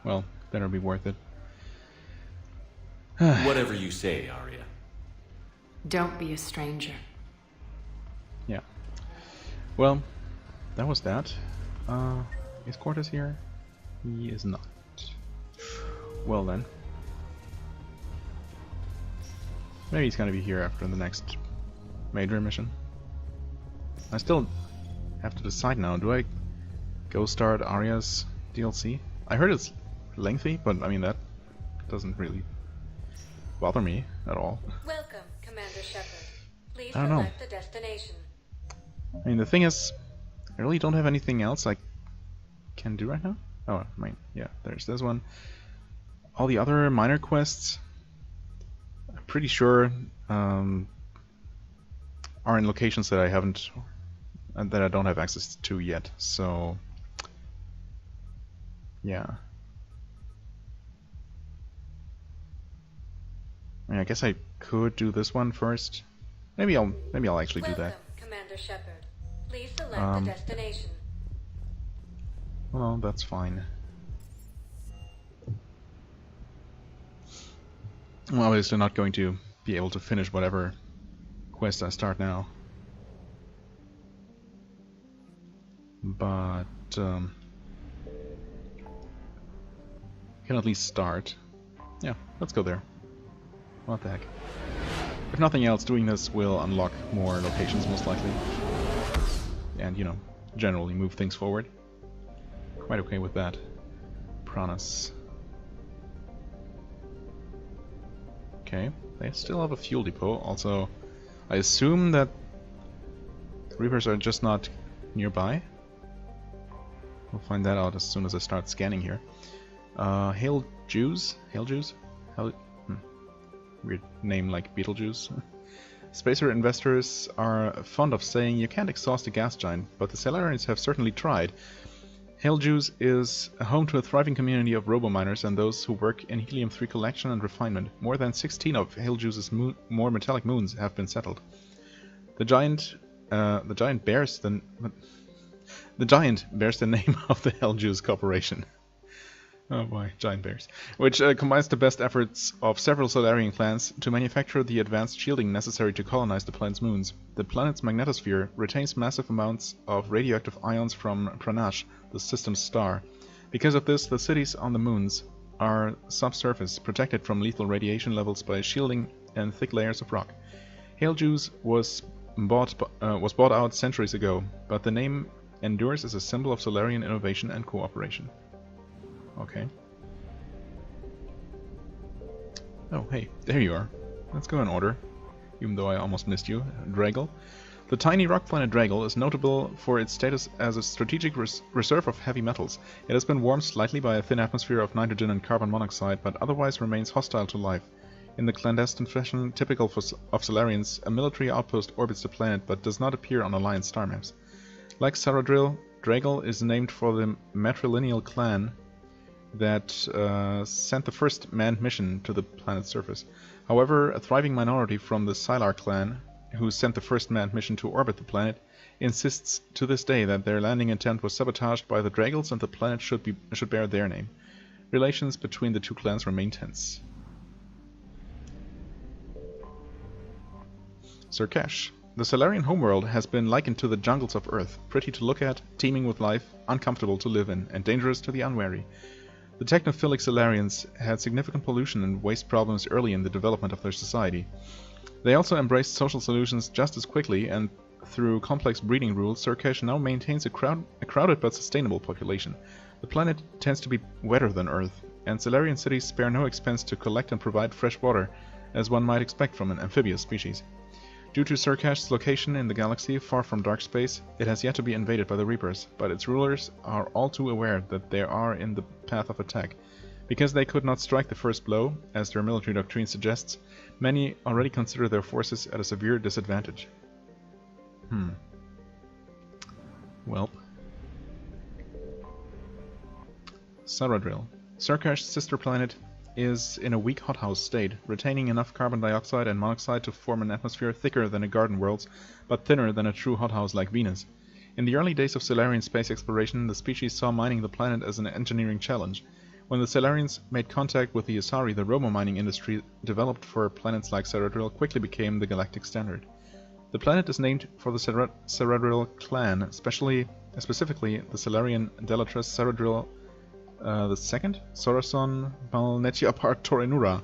Well, better be worth it. Whatever you say, Arya. Don't be a stranger. Yeah. Well, that was that. Is Cortez here? He is not. Well then. Maybe he's gonna be here after the next major mission. I still have to decide now. Do I go start Arya's DLC? I heard it's lengthy, but I mean that doesn't really bother me at all. Welcome, Commander Shepard. Please I don't know. select the destination. I mean, the thing is, I really don't have anything else I can do right now. Oh, I mean, yeah, there's this one. All the other minor quests, I'm pretty sure, are in locations that I haven't, that I don't have access to yet. So, yeah. I mean, I guess I could do this one first. Maybe I'll actually do that. Welcome, Commander Shepard. Please select the destination. Well, that's fine. I'm obviously not going to be able to finish whatever quest I start now. But We can at least start. Yeah, let's go there. What the heck. If nothing else, doing this will unlock more locations, most likely. And, you know, generally move things forward. Quite okay with that. Pranas. Okay, they still have a fuel depot. Also, I assume that Reapers are just not nearby. We'll find that out as soon as I start scanning here. Hail Jews? Hail Jews? Weird name like Beetlejuice. Spacer investors are fond of saying you can't exhaust a gas giant, but the Sedaris have certainly tried. Hail Jews is home to a thriving community of robo-miners and those who work in helium-3 collection and refinement. More than 16 of Hail Jews' more metallic moons have been settled. The giant bears the name of the Hail Jews Corporation. Oh boy, giant bears. Which combines the best efforts of several Solarian clans to manufacture the advanced shielding necessary to colonize the planet's moons. The planet's magnetosphere retains massive amounts of radioactive ions from Pranash, the system's star. Because of this, the cities on the moons are subsurface, protected from lethal radiation levels by shielding and thick layers of rock. Hail Jews was bought out centuries ago, but the name endures as a symbol of Solarian innovation and cooperation. Okay. Oh, hey, there you are. Let's go in order, even though I almost missed you. Dragel. The tiny rock planet Dragel is notable for its status as a strategic reserve of heavy metals. It has been warmed slightly by a thin atmosphere of nitrogen and carbon monoxide, but otherwise remains hostile to life. In the clandestine fashion typical of Solarians, a military outpost orbits the planet but does not appear on Alliance star maps. Like Saradril, Dragel is named for the matrilineal clan that sent the first manned mission to the planet's surface. However, a thriving minority from the Sylar clan, who sent the first manned mission to orbit the planet, insists to this day that their landing intent was sabotaged by the Dragels and the planet should bear their name. Relations between the two clans remain tense. Sur'Kesh. The Solarian homeworld has been likened to the jungles of Earth, pretty to look at, teeming with life, uncomfortable to live in, and dangerous to the unwary. The technophilic Solarians had significant pollution and waste problems early in the development of their society. They also embraced social solutions just as quickly, and through complex breeding rules, Sur'Kesh now maintains a crowded but sustainable population. The planet tends to be wetter than Earth, and Solarian cities spare no expense to collect and provide fresh water, as one might expect from an amphibious species. Due to Sur'Kesh's location in the galaxy far from dark space, it has yet to be invaded by the Reapers, but its rulers are all too aware that they are in the path of attack. Because they could not strike the first blow, as their military doctrine suggests, many already consider their forces at a severe disadvantage. Welp. Saradril. Sur'Kesh's sister planet is in a weak hothouse state, retaining enough carbon dioxide and monoxide to form an atmosphere thicker than a garden world's, but thinner than a true hothouse like Venus. In the early days of Solarian space exploration, the species saw mining the planet as an engineering challenge. When the Solarians made contact with the Asari, the robo-mining industry developed for planets like Saradril quickly became the galactic standard. The planet is named for the Saradril clan, specifically the Solarian Delatress Saradril II, Sorason Malnetiapart Torenura,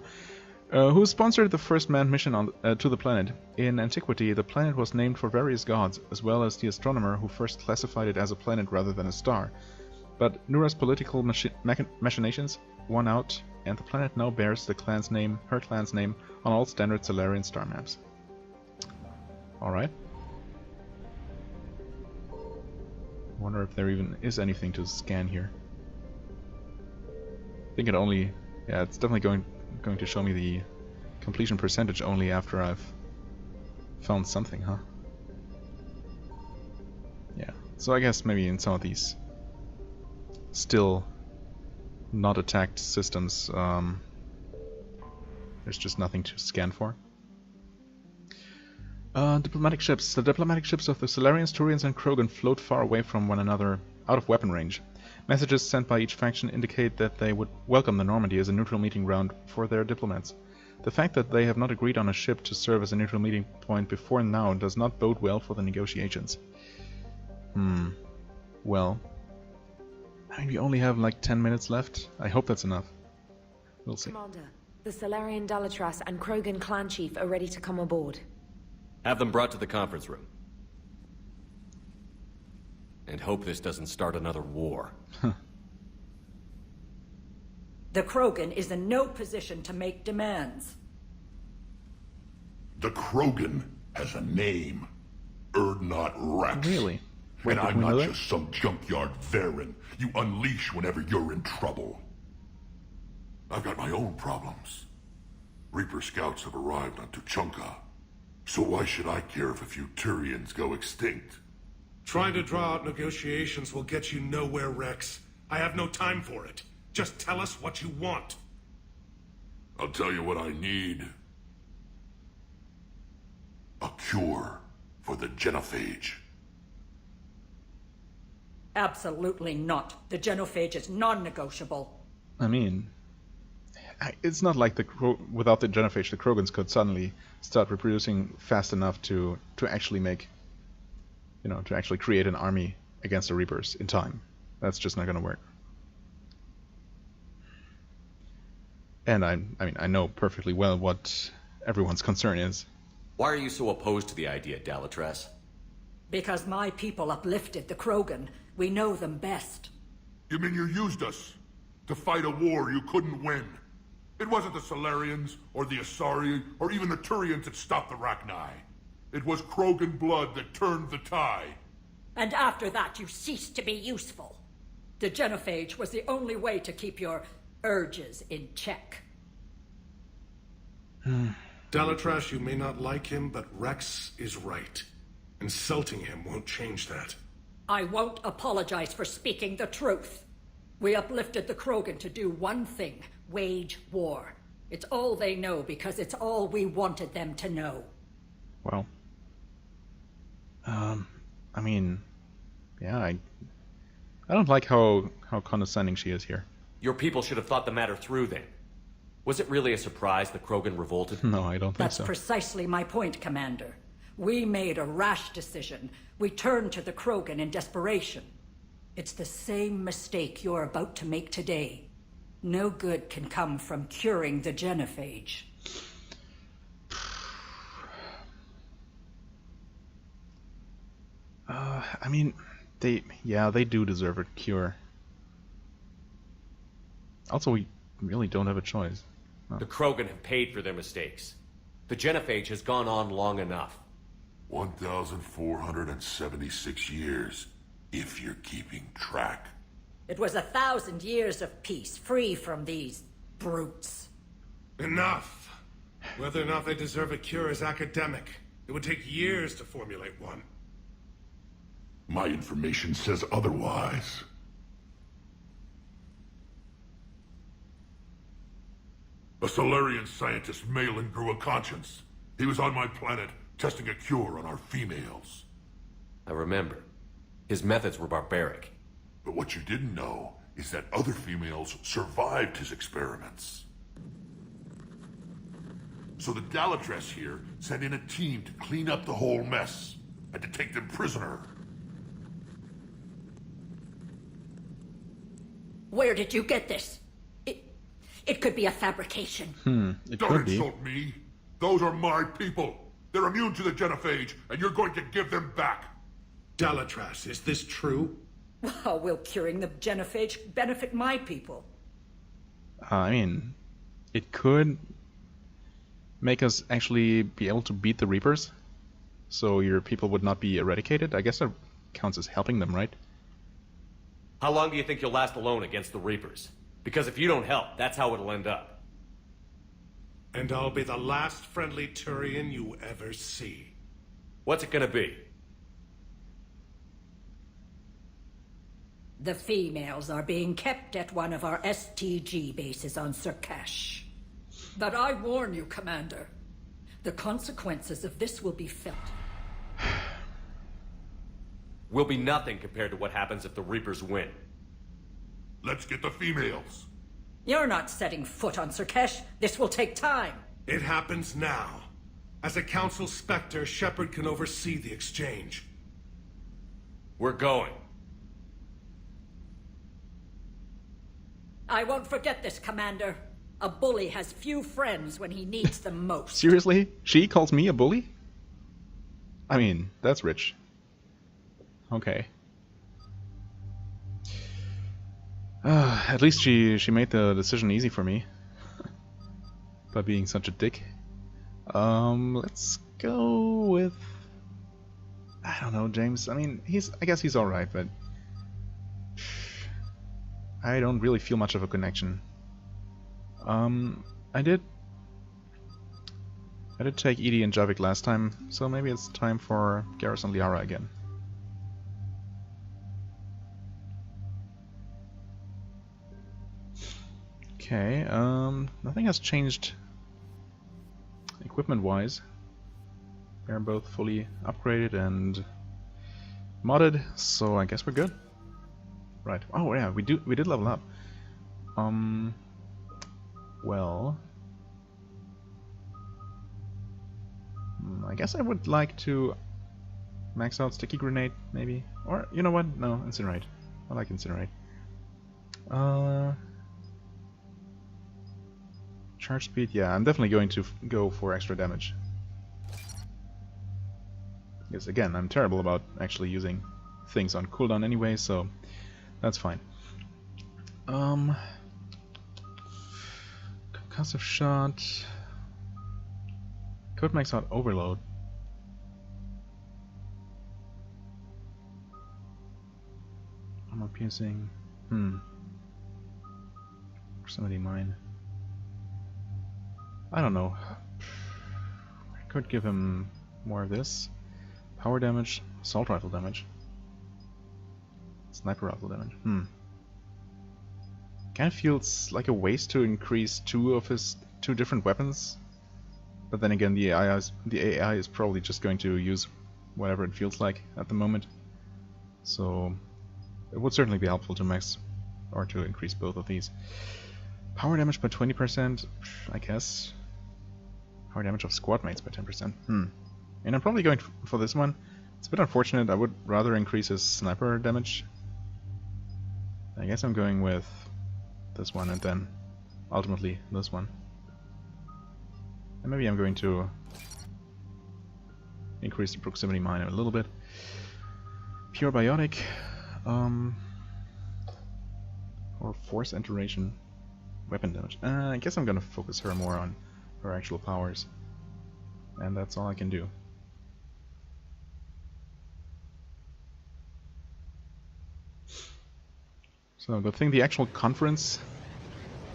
who sponsored the first manned mission to the planet. In antiquity, the planet was named for various gods, as well as the astronomer who first classified it as a planet rather than a star. But Nura's political machinations won out, and the planet now bears her clan's name on all standard Solarian star maps. Alright. Wonder if there even is anything to scan here. I think it only... yeah, it's definitely going to show me the completion percentage only after I've found something, huh? Yeah, so I guess maybe in some of these still not attacked systems, there's just nothing to scan for. Diplomatic ships. The diplomatic ships of the Solarians, Turians and Krogan float far away from one another, out of weapon range. Messages sent by each faction indicate that they would welcome the Normandy as a neutral meeting ground for their diplomats. The fact that they have not agreed on a ship to serve as a neutral meeting point before now does not bode well for the negotiations. Well, I mean, we only have like 10 minutes left. I hope that's enough. We'll see. Commander, the Solarian Dalatras and Krogan clan chief are ready to come aboard. Have them brought to the conference room. And hope this doesn't start another war. The Krogan is in no position to make demands. The Krogan has a name. Urdnot Rex. Really? Wait, And I'm we know not that? just some junkyard Varen you unleash whenever you're in trouble. I've got my own problems. Reaper scouts have arrived on Tuchanka. So why should I care if a few Turians go extinct? Trying to draw out negotiations will get you nowhere, Rex. I have no time for it. Just tell us what you want. I'll tell you what I need. A cure for the genophage. Absolutely not. The genophage is non-negotiable. I mean, it's not like without the genophage, the Krogans could suddenly start reproducing fast enough to actually make, to actually create an army against the Reapers in time. That's just not going to work. And I know perfectly well what everyone's concern is. Why are you so opposed to the idea, Dalatras? Because my people uplifted the Krogan. We know them best. You mean you used us to fight a war you couldn't win? It wasn't the Solarians, or the Asari, or even the Turians that stopped the Rachni. It was Krogan blood that turned the tide. And after that, you ceased to be useful. The genophage was the only way to keep your urges in check. Dalatras, you may not like him, but Rex is right. Insulting him won't change that. I won't apologize for speaking the truth. We uplifted the Krogan to do one thing: wage war. It's all they know because it's all we wanted them to know. Well, I mean, yeah, I don't like how condescending she is here. Your people should have thought the matter through then. Was it really a surprise the Krogan revolted? No, I don't think That's so. precisely my point, Commander. We made a rash decision. We turned to the Krogan in desperation. It's the same mistake you're about to make today. No good can come from curing the genophage. I mean, they do deserve a cure. Also, we really don't have a choice. The Krogan have paid for their mistakes. The genophage has gone on long enough. 1,476 years, if you're keeping track. It was 1,000 years of peace, free from these brutes. Enough! Whether or not they deserve a cure is academic. It would take years to formulate one. My information says otherwise. A Solarian scientist, Malin, grew a conscience. He was on my planet, testing a cure on our females. I remember. His methods were barbaric. But what you didn't know is that other females survived his experiments. So the Dalatras here sent in a team to clean up the whole mess, and to take them prisoner. Where did you get this? It could be a fabrication. It Don't could be. insult me. Those are my people. They're immune to the genophage, and you're going to give them back. Dalatras, is this true? How will curing the genophage benefit my people? I mean, it could make us actually be able to beat the Reapers, so your people would not be eradicated. I guess that counts as helping them, right? How long do you think you'll last alone against the Reapers? Because if you don't help, that's how it'll end up. And I'll be the last friendly Turian you ever see. What's it gonna be? The females are being kept at one of our STG bases on Sur'Kesh. But I warn you, Commander, the consequences of this will be felt. Will be nothing compared to what happens if the Reapers win. Let's get the females. You're not setting foot on Sur'Kesh. This will take time. It happens now. As a Council Spectre, Shepard can oversee the exchange. We're going. I won't forget this, Commander. A bully has few friends when he needs them most. Seriously? She calls me a bully? I mean, that's rich. Okay. At least she made the decision easy for me. By being such a dick. Let's go with... I don't know, James. I mean, I guess he's alright, but... I don't really feel much of a connection. I did take Edie and Javik last time, so maybe it's time for Garrus and Liara again. Okay, nothing has changed equipment-wise. They're both fully upgraded and modded, so I guess we're good. Right. Oh yeah, we did level up. Well, I guess I would like to max out Sticky Grenade, maybe. Or, you know what? No, Incinerate. I like Incinerate. Charge speed, yeah, I'm definitely going to go for extra damage. Because again, I'm terrible about actually using things on cooldown anyway, so that's fine. Concussive shot. Could max out overload. Armor piercing. Proximity mine. I don't know. I could give him more of this. Power damage, assault rifle damage. Sniper rifle damage. Kind of feels like a waste to increase two of his two different weapons. But then again, the AI is probably just going to use whatever it feels like at the moment. So it would certainly be helpful to max or to increase both of these. Power damage by 20%, I guess. Power damage of squad mates by 10%. And I'm probably going for this one. It's a bit unfortunate. I would rather increase his sniper damage. I guess I'm going with this one and then ultimately this one. And maybe I'm going to increase the proximity mine a little bit. Pure biotic. Or force iteration. Weapon damage. I guess I'm gonna focus her more on her actual powers. And that's all I can do. So, good thing the actual conference,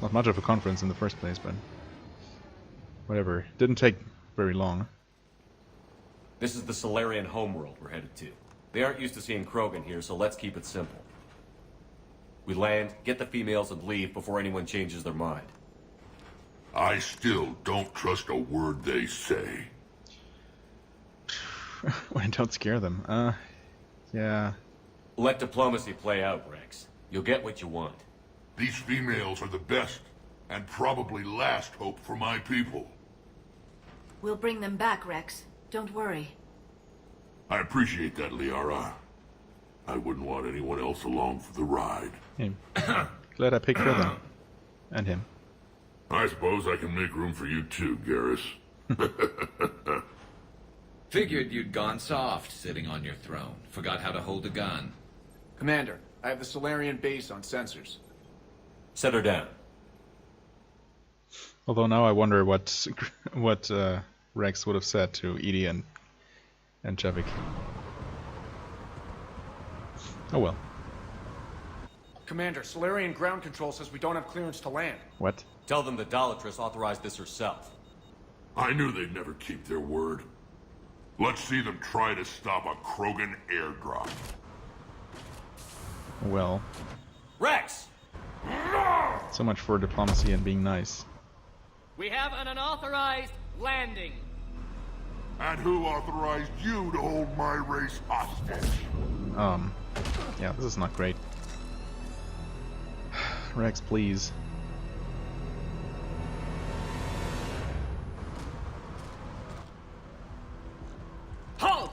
not much of a conference in the first place, but whatever, didn't take very long. This is the Solarian homeworld we're headed to. They aren't used to seeing Krogan here, so let's keep it simple. We land, get the females, and leave before anyone changes their mind. I still don't trust a word they say. Well, don't scare them. Yeah. Let diplomacy play out, Rex. You'll get what you want. These females are the best, and probably last hope for my people. We'll bring them back, Rex. Don't worry. I appreciate that, Liara. I wouldn't want anyone else along for the ride. Hey, glad I picked her then. And him. I suppose I can make room for you too, Garrus. Figured you'd gone soft, sitting on your throne. Forgot how to hold a gun. Commander, I have the Solarian base on sensors. Set her down. Although now I wonder what Rex would have said to Edie and Javik. Oh well. Commander, Solarian ground control says we don't have clearance to land. What? Tell them the Dalatrass authorized this herself. I knew they'd never keep their word. Let's see them try to stop a Krogan airdrop. Well. Rex! So much for diplomacy and being nice. We have an unauthorized landing. And who authorized you to hold my race hostage? Yeah, this is not great. Rex, please. Halt!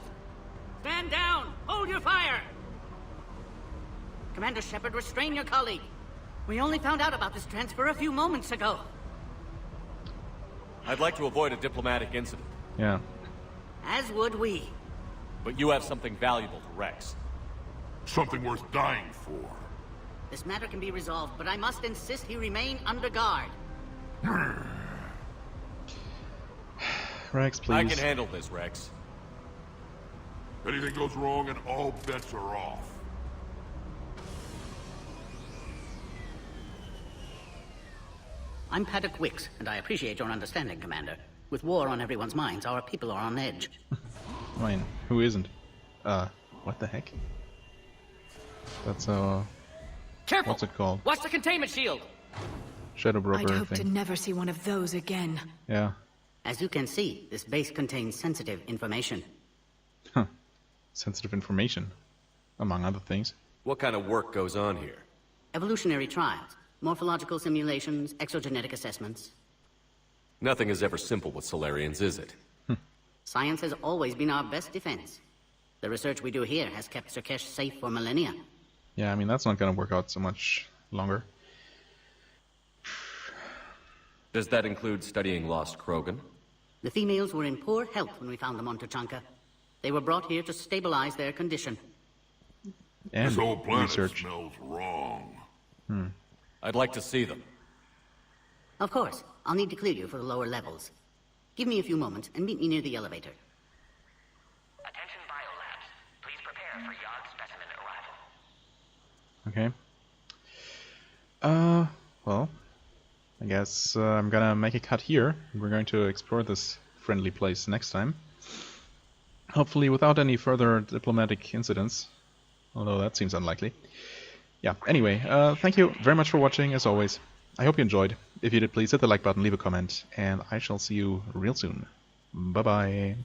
Stand down! Hold your fire! Commander Shepard, restrain your colleague. We only found out about this transfer a few moments ago. I'd like to avoid a diplomatic incident. Yeah. As would we. But you have something valuable for Rex. Something worth dying for. This matter can be resolved, but I must insist he remain under guard. Rex, please. I can handle this, Rex. Anything goes wrong and all bets are off. I'm Paddock Wicks, and I appreciate your understanding, Commander. With war on everyone's minds, our people are on edge. I mean, who isn't? What the heck? That's Careful! what's it called? Watch the containment shield! Shadow broker I'd hope thing. to never see one of those again. Yeah. As you can see, this base contains sensitive information. Huh. Sensitive information, among other things. What kind of work goes on here? Evolutionary trials, morphological simulations, exogenetic assessments. Nothing is ever simple with Solarians, is it? Science has always been our best defense. The research we do here has kept Sur'Kesh safe for millennia. Yeah, I mean, that's not gonna work out so much longer. Does that include studying lost Krogan? The females were in poor health when we found them on Tuchanka. They were brought here to stabilize their condition. And this whole planet research. smells wrong. I'd like to see them. Of course. I'll need to clear you for the lower levels. Give me a few moments and meet me near the elevator. Attention biolabs. Please prepare for yard specimen arrival. Okay. Well, I guess I'm gonna make a cut here. We're going to explore this friendly place next time. Hopefully without any further diplomatic incidents. Although that seems unlikely. Yeah, anyway, thank you very much for watching, as always. I hope you enjoyed. If you did, please hit the like button, leave a comment, and I shall see you real soon. Bye-bye.